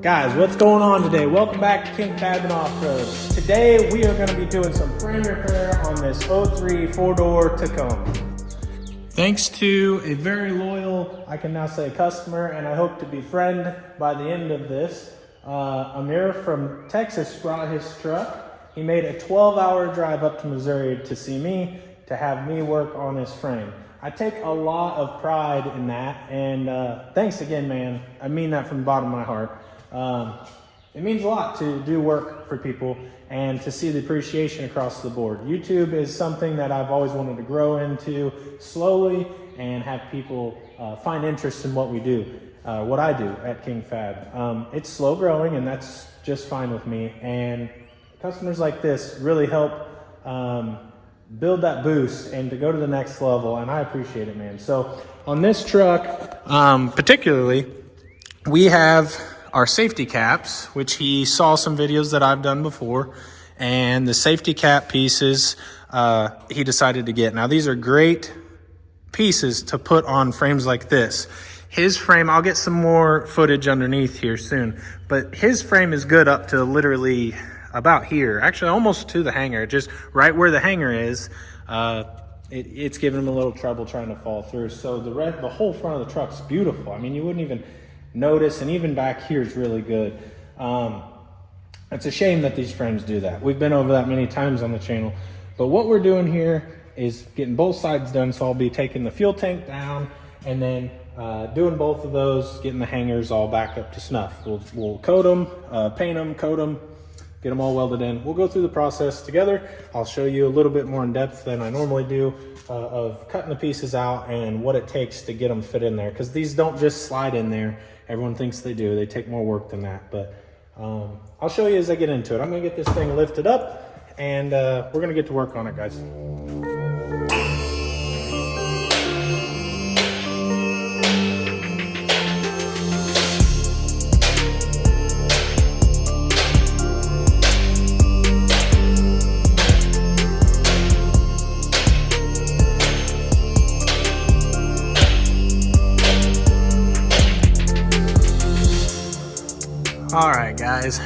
Guys, what's going on today? Welcome back to King Fab and Offroad. Today we are going to be doing some frame repair on this 03 4-door Tacoma. Thanks to a very loyal, I can now say customer, and I hope to be friend by the end of this, Amir from Texas brought his truck. He made a 12-hour drive up to Missouri to see me, to have me work on his frame. I take a lot of pride in that, and thanks again, man. I mean that from the bottom of my heart. It means a lot to do work for people and to see the appreciation across the board. YouTube is something that I've always wanted to grow into slowly and have people find interest in what we do, what I do at King Fab. It's slow growing, and that's just fine with me. And customers like this really help build that boost and to go to the next level, and I appreciate it, man. So on this truck, particularly, we have our safety caps, which he saw some videos that I've done before, and the safety cap pieces he decided to get. Now, these are great pieces to put on frames like this. His frame, I'll get some more footage underneath here soon, but his frame is good up to literally about here, actually almost to the hanger, just right where the hanger is. It's giving him a little trouble trying to fall through. So the whole front of the truck's beautiful. I mean, you wouldn't even notice, and even back here is really good. It's a shame that these frames do that. We've been over that many times on the channel, but what we're doing here is getting both sides done. So I'll be taking the fuel tank down and then doing both of those, getting the hangers all back up to snuff. We'll coat them, paint them, coat them, get them all welded in. We'll go through the process together. I'll show you a little bit more in depth than I normally do of cutting the pieces out and what it takes to get them fit in there, because these don't just slide in there. Everyone thinks they do. They take more work than that, but I'll show you as I get into it. I'm gonna get this thing lifted up, and we're gonna get to work on it, guys. All right, guys,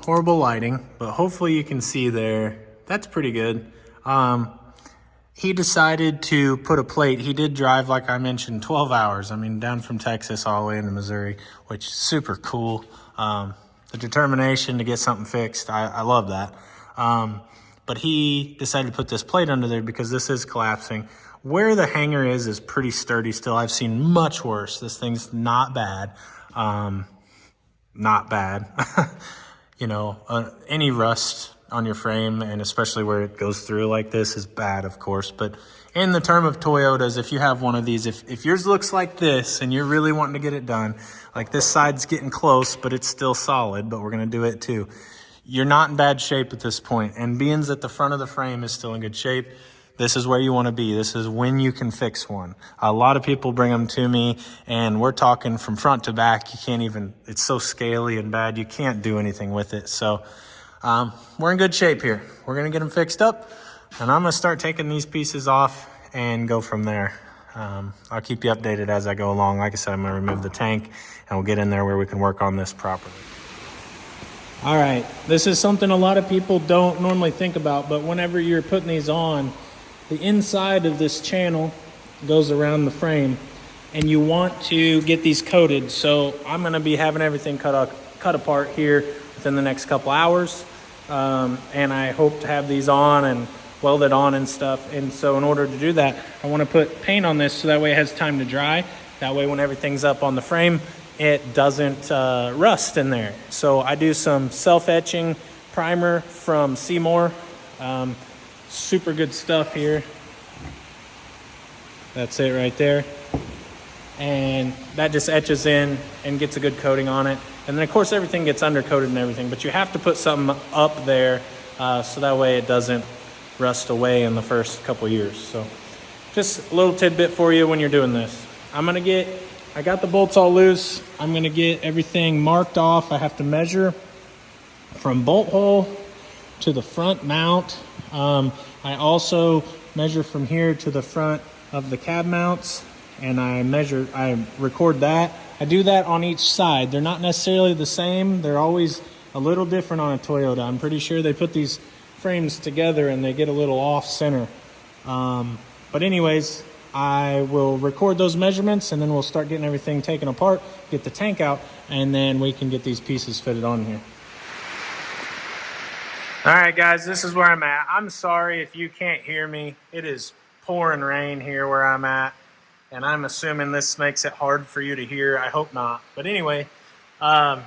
horrible lighting, but hopefully you can see there. That's pretty good. He decided to put a plate. He did drive, like I mentioned, 12 hours. I mean, down from Texas all the way into Missouri, which is super cool. The determination to get something fixed, I love that. But he decided to put this plate under there because this is collapsing. Where the hanger is pretty sturdy still. I've seen much worse. This thing's not bad. Not bad. You know, any rust on your frame, and especially where it goes through like this, is bad, of course. But in the term of Toyotas, if you have one of these, if yours looks like this and you're really wanting to get it done, like this side's getting close, but it's still solid, but we're going to do it too. You're not in bad shape at this point. And being that the front of the frame is still in good shape, this is where you want to be. This is when you can fix one. A lot of people bring them to me, and we're talking from front to back. You can't even, it's so scaly and bad, you can't do anything with it. So we're in good shape here. We're going to get them fixed up, and I'm going to start taking these pieces off and go from there. I'll keep you updated as I go along. Like I said, I'm going to remove the tank, and we'll get in there where we can work on this properly. All right, this is something a lot of people don't normally think about, but whenever you're putting these on, the inside of this channel goes around the frame, and you want to get these coated. So I'm going to be having everything cut apart here within the next couple hours, and I hope to have these on and welded on and stuff. And so in order to do that, I want to put paint on this so that way it has time to dry. That way when everything's up on the frame, it doesn't rust in there. So I do some self-etching primer from Seymour. Super good stuff here. That's it right there. And that just etches in and gets a good coating on it. And then of course everything gets undercoated and everything, but you have to put something up there so that way it doesn't rust away in the first couple years. So just a little tidbit for you when you're doing this. I got the bolts all loose. I'm gonna get everything marked off. I have to measure from bolt hole to the front mount. I also measure from here to the front of the cab mounts, and I record that. I do that on each side. They're not necessarily the same. They're always a little different on a Toyota. I'm pretty sure they put these frames together and they get a little off center. But anyways, I will record those measurements and then we'll start getting everything taken apart, get the tank out, and then we can get these pieces fitted on here. All right, guys, this is where I'm at. I'm sorry if you can't hear me. It is pouring rain here where I'm at, and I'm assuming this makes it hard for you to hear. I hope not. But anyway, I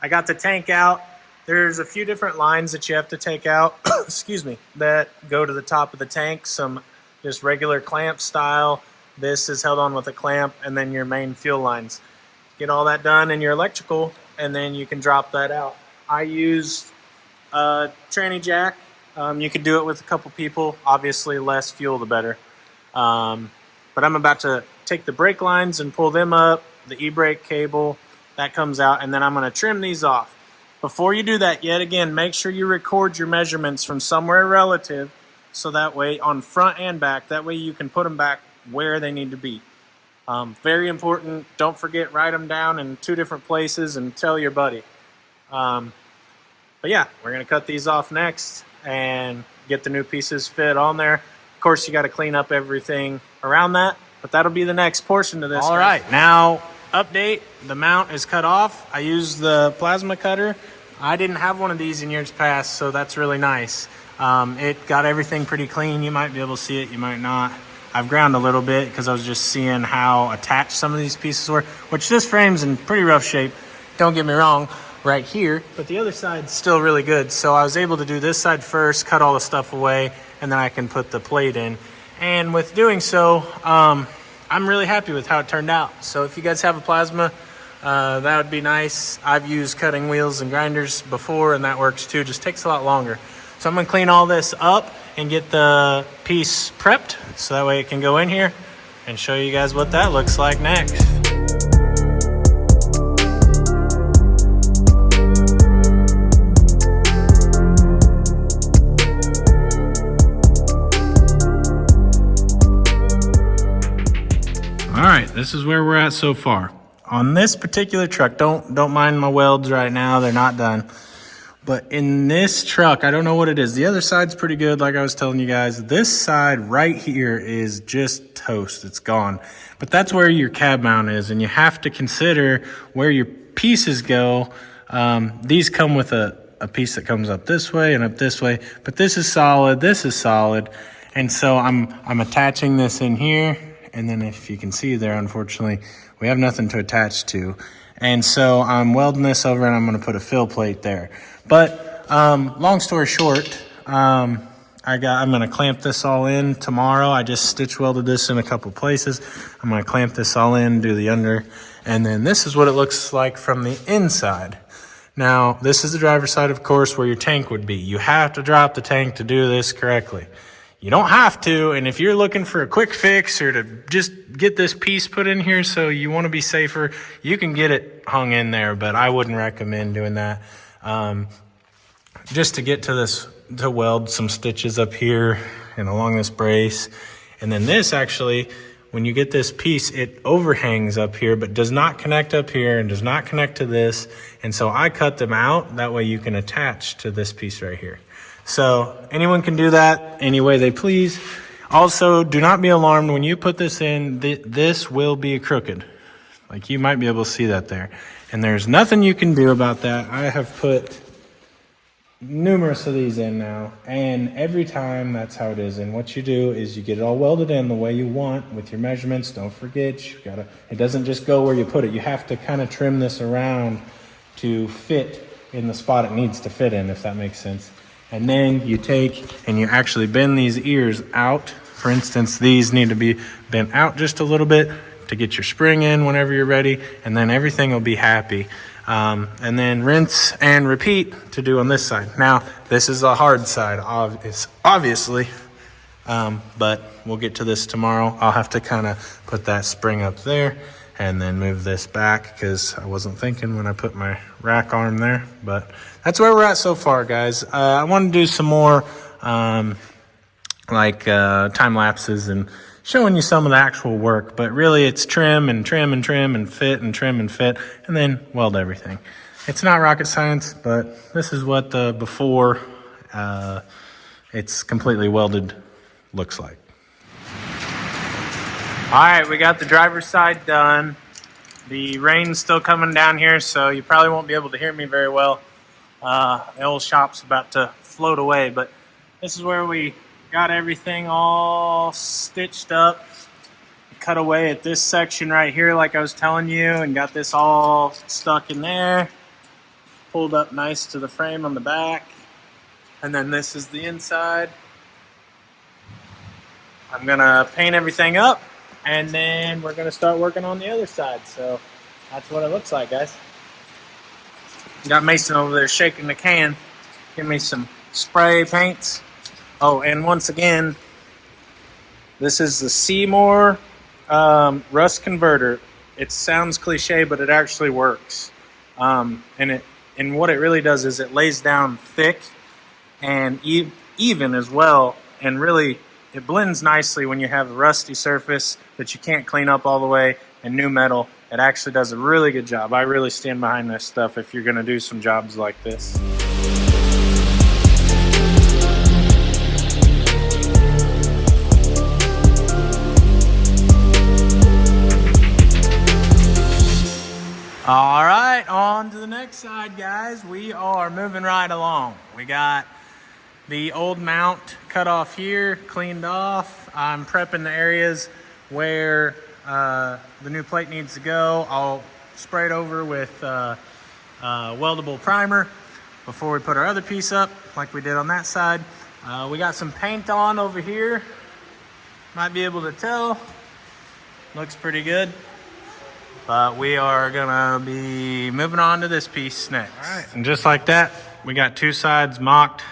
got the tank out. There's a few different lines that you have to take out, excuse me, that go to the top of the tank. Some just regular clamp style. This is held on with a clamp, and then your main fuel lines. Get all that done in your electrical, and then you can drop that out. I used a tranny jack. You could do it with a couple people. Obviously, less fuel, the better. But I'm about to take the brake lines and pull them up, the e-brake cable, that comes out, and then I'm going to trim these off. Before you do that, yet again, make sure you record your measurements from somewhere relative, so that way on front and back, that way you can put them back where they need to be. Very important. Don't forget, write them down in 2 different places and tell your buddy. But yeah, we're going to cut these off next and get the new pieces fit on there. Of course, you got to clean up everything around that, but that'll be the next portion of this. All right, now update, the mount is cut off. I used the plasma cutter. I didn't have one of these in years past, so that's really nice. It got everything pretty clean. You might be able to see it, you might not. I've ground a little bit because I was just seeing how attached some of these pieces were, which this frame's in pretty rough shape, don't get me wrong, right here, but the other side's still really good. So I was able to do this side first, cut all the stuff away, and then I can put the plate in. And with doing so, I'm really happy with how it turned out. So if you guys have a plasma, that would be nice. I've used cutting wheels and grinders before, and that works too, just takes a lot longer. So I'm gonna clean all this up and get the piece prepped, so that way it can go in here and show you guys what that looks like next. All right, this is where we're at so far. On this particular truck, don't mind my welds right now, they're not done. But in this truck, I don't know what it is. The other side's pretty good, like I was telling you guys. This side right here is just toast, it's gone. But that's where your cab mount is, and you have to consider where your pieces go. These come with a piece that comes up this way and up this way, but this is solid, and so I'm attaching this in here. And then if you can see there, unfortunately, we have nothing to attach to. And so I'm welding this over and I'm gonna put a fill plate there. But long story short, I'm gonna clamp this all in tomorrow. I just stitch welded this in a couple places. I'm gonna clamp this all in, do the under, and then this is what it looks like from the inside. Now, this is the driver's side, of course, where your tank would be. You have to drop the tank to do this correctly. You don't have to, and if you're looking for a quick fix or to just get this piece put in here so you want to be safer, you can get it hung in there, but I wouldn't recommend doing that. Just to get to this, to weld some stitches up here and along this brace. And then this actually, when you get this piece, it overhangs up here, but does not connect up here and does not connect to this. And so I cut them out, that way you can attach to this piece right here. So anyone can do that any way they please. Also, do not be alarmed when you put this in, this will be crooked. Like you might be able to see that there. And there's nothing you can do about that. I have put numerous of these in now, and every time that's how it is. And what you do is you get it all welded in the way you want with your measurements. Don't forget, it doesn't just go where you put it. You have to kind of trim this around to fit in the spot it needs to fit in, if that makes sense. And then you take and you actually bend these ears out. For instance, these need to be bent out just a little bit to get your spring in whenever you're ready, and then everything will be happy. And then rinse and repeat to do on this side. Now, this is a hard side, obviously, but we'll get to this tomorrow. I'll have to kind of put that spring up there and then move this back because I wasn't thinking when I put my rack arm there. But that's where we're at so far, guys. I want to do some more time lapses and showing you some of the actual work, but really it's trim and trim and trim and fit and trim and fit, and then weld everything. It's not rocket science, but this is what the before it's completely welded looks like. All right, we got the driver's side done. The rain's still coming down here, so you probably won't be able to hear me very well. The old shop's about to float away, but this is where we got everything all stitched up. Cut away at this section right here, like I was telling you, and got this all stuck in there. Pulled up nice to the frame on the back. And then this is the inside. I'm gonna paint everything up, and then we're gonna start working on the other side. So that's what it looks like, guys. Got Mason over there shaking the can. Give me some spray paints. Oh, and once again, this is the Seymour rust converter. It sounds cliche, but it actually works. And what it really does is it lays down thick and even as well, and really it blends nicely when you have a rusty surface that you can't clean up all the way and new metal. It actually does a really good job. I really stand behind this stuff if you're gonna do some jobs like this. All right, on to the next side, guys. We are moving right along. We got the old mount cut off here, cleaned off. I'm prepping the areas where the new plate needs to go. I'll spray it over with weldable primer before we put our other piece up, like we did on that side. We got some paint on over here. Might be able to tell. Looks pretty good. But we are gonna be moving on to this piece next. All right, and just like that, we got two sides mocked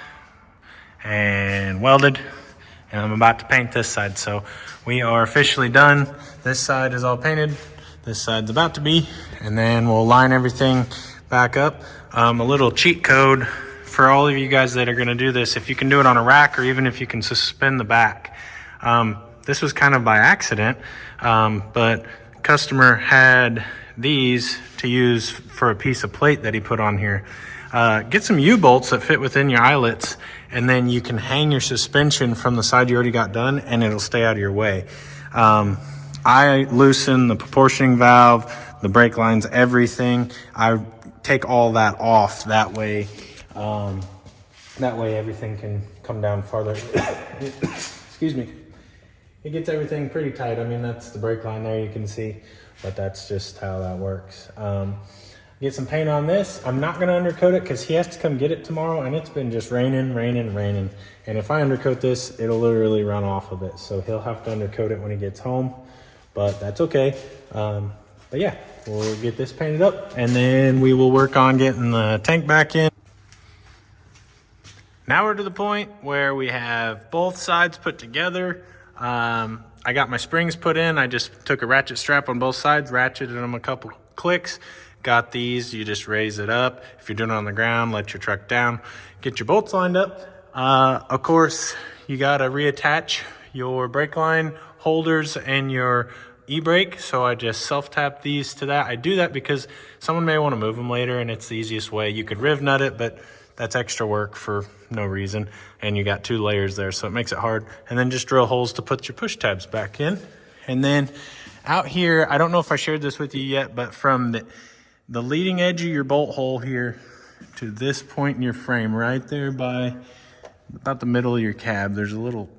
and welded, and I'm about to paint this side. So we are officially done. This side is all painted. This side's about to be, and then we'll line everything back up. A little cheat code for all of you guys that are gonna do this. If you can do it on a rack, or even if you can suspend the back. This was kind of by accident, but customer had these to use for a piece of plate that he put on here. Get some U-bolts that fit within your eyelets, and then you can hang your suspension from the side you already got done, and it'll stay out of your way. I loosen the proportioning valve, the brake lines, everything. I take all that off. That way everything can come down farther. Excuse me. It gets everything pretty tight. I mean, that's the brake line there, you can see, but that's just how that works. Get some paint on this. I'm not gonna undercoat it because he has to come get it tomorrow, and it's been just raining. And if I undercoat this, it'll literally run off of it. So he'll have to undercoat it when he gets home, but that's okay. But yeah, we'll get this painted up, and then we will work on getting the tank back in. Now we're to the point where we have both sides put together. I got my springs put in. I just took a ratchet strap on both sides, ratcheted them a couple clicks. Got these, you just raise it up. If you're doing it on the ground, let your truck down. Get your bolts lined up. Of course, you gotta reattach your brake line holders and your e-brake. So I just self-tap these to that. I do that because someone may wanna move them later, and it's the easiest way. You could riv nut it, but that's extra work for no reason. And you got 2 layers there, so it makes it hard. And then just drill holes to put your push tabs back in. And then out here, I don't know if I shared this with you yet, but from the leading edge of your bolt hole here to this point in your frame, right there by about the middle of your cab, there's a little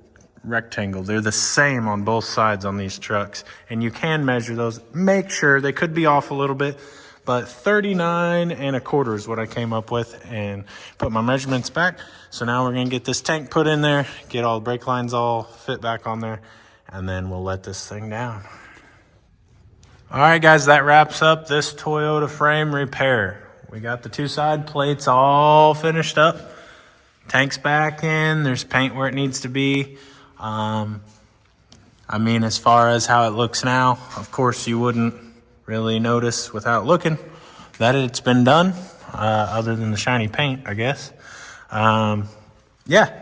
rectangle. They're the same on both sides on these trucks. And you can measure those. Make sure, they could be off a little bit, but 39 1/4 is what I came up with, and put my measurements back. So now we're gonna get this tank put in there, get all the brake lines all fit back on there, and then we'll let this thing down. All right, guys, that wraps up this Toyota frame repair. We got the 2 side plates all finished up. Tank's back in, there's paint where it needs to be. I mean, as far as how it looks now, of course you wouldn't really notice without looking that it's been done, other than the shiny paint, I guess. Yeah,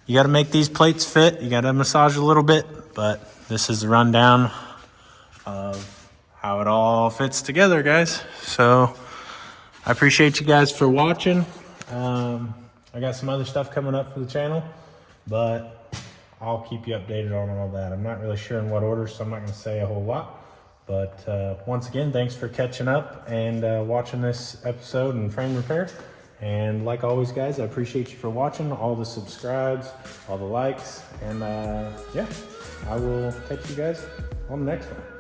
you got to make these plates fit. You got to massage a little bit, But this is the rundown of how it all fits together, guys. So I appreciate you guys for watching. I got some other stuff coming up for the channel, but I'll keep you updated on all that. I'm not really sure in what order, so I'm not going to say a whole lot. But once again, thanks for catching up and watching this episode in frame repair. And like always, guys, I appreciate you for watching, all the subscribes, all the likes, and yeah, I will catch you guys on the next one.